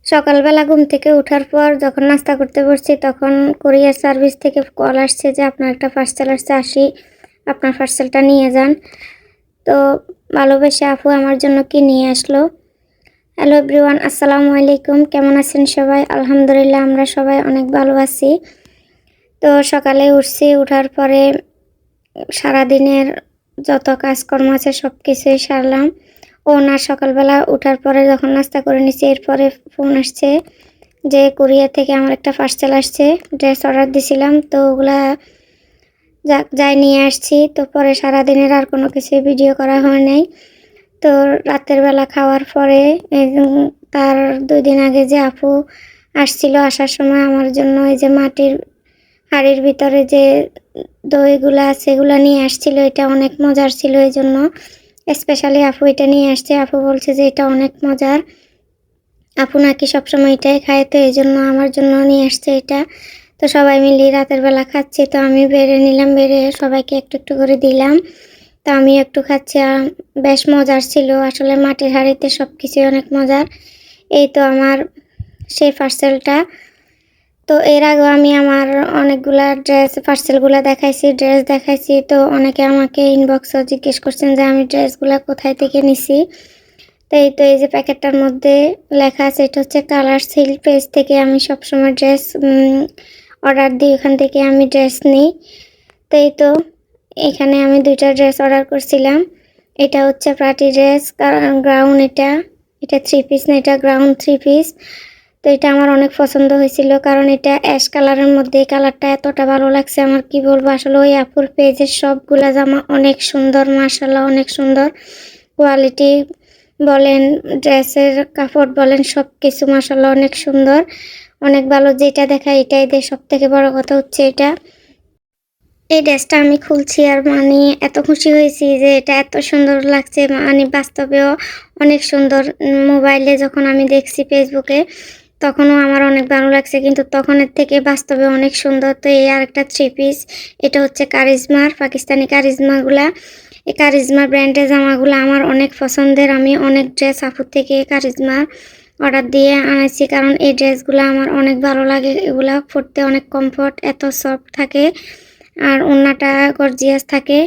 সকালবেলা ঘুম থেকে ওঠার পর যখন নাস্তা করতে বসছি তখন কুরিয়ার সার্ভিস থেকে কল আসছে যে আপনার একটা পার্সেল আসছে, আপনার পার্সেলটা নিয়ে যান। তো ভালোবেসে আপু আমার জন্য কি নিয়ে আসলো। হ্যালো এভরিওয়ান, আসসালামু আলাইকুম। কেমন আছেন সবাই? আলহামদুলিল্লাহ আমরা সবাই অনেক ভালো আছি। তো সকালে উঠছি, উঠার পরে সারাদিনের যত কাজকর্ম আছে সব কিছুই সারলাম। সকালবেলা উঠার পরে যখন নাস্তা করে নিচ্ছি, এরপরে ফোন আসছে যে কুরিয়ার থেকে আমার একটা পার্সেল আসছে, ড্রেস অর্ডার দিছিলাম, তো ওগুলা যাই নিয়ে আসছি। তো পরে সারাদিনের আর কোনো কিছু ভিডিও করা হয় নাই। তো রাতের বেলা খাওয়ার পরে তার 2 দিন আগে যে আপু আসছিল, আসার সময় আমার জন্য এই যে মাটির হাঁড়ির ভিতরে যে দইগুলা আছে এগুলা নিয়ে আসছিল। এটা অনেক মজার ছিল, এই জন্য স্পেশালি আপু এটা নিয়ে আসছে। আপু বলছে যে এটা অনেক মজার, আপু নাকি সবসময় এটাই খায়, তো এই জন্য আমার জন্য নিয়ে আসছে এটা। তো সবাই মিলে রাতের বেলা খাচ্ছি। তো আমি বেড়ে নিলাম, বেড়ে সবাইকে একটু একটু করে দিলাম। তো আমি একটু খাচ্ছি, বেশ মজার ছিল। আসলে মাটির হাঁড়িতে সব কিছুই অনেক মজার। এই তো আমার সেই পার্সেলটা। তো এর আগেও আমি আমার অনেকগুলা পার্সেলগুলা ড্রেস দেখাইছি। তো অনেকে আমাকে ইনবক্সও জিজ্ঞেস করছেন যে আমি ড্রেসগুলা কোথায় থেকে নিছি। তো এই যে প্যাকেটটার মধ্যে লেখা আছে, এটা হচ্ছে কালার সিল্ক পেজ থেকে আমি সবসময় ড্রেস অর্ডার দিই, ওখান থেকে আমি ড্রেস নিই। তো এখানে আমি 2টা ড্রেস অর্ডার করছিলাম। এটা হচ্ছে পার্টি ড্রেস গ্রাউন্ড, এটা 3 পিস না, এটা গ্রাউন্ড 3 পিস। তো এটা আমার অনেক পছন্দ হয়েছিল, কারণ এটা অ্যাশ কালারের মধ্যে। এই কালারটা এতটা ভালো লাগছে আমার, কি বলবো। আসলে ওই আপুর পেজের সবগুলা জামা অনেক সুন্দর, মাশাআল্লাহ অনেক সুন্দর। কোয়ালিটি বলেন, ড্রেসের কাপড় বলেন, সব কিছু মাশাআল্লাহ অনেক সুন্দর, অনেক ভালো। যেটা দেখায় এটাই দিয়ে, সব থেকে বড় কথা হচ্ছে এটা। এই ড্রেসটা আমি খুলছি আর মানে এত খুশি হয়েছি যে এটা এত সুন্দর লাগছে, মানে বাস্তবেও অনেক সুন্দর। মোবাইলে যখন আমি দেখছি ফেসবুকে, তখনও আমার অনেক ভালো লাগছে, কিন্তু তখনের থেকে বাস্তবে অনেক সুন্দর। তো এই আরেকটা 3 পিস, এটা হচ্ছে কারিজমার, পাকিস্তানি কারিজমাগুলা। এই কারিজমা ব্র্যান্ডের জামাগুলো আমার অনেক পছন্দের। আমি অনেক ড্রেস আপুর থেকে কারিজমার অর্ডার দিয়ে আনাইছি, কারণ এই ড্রেসগুলো আমার অনেক ভালো লাগে। এগুলা পরতে অনেক কমফোর্ট, এত সফট থাকে, আর ওড়নাটা গর্জিয়াস থাকে।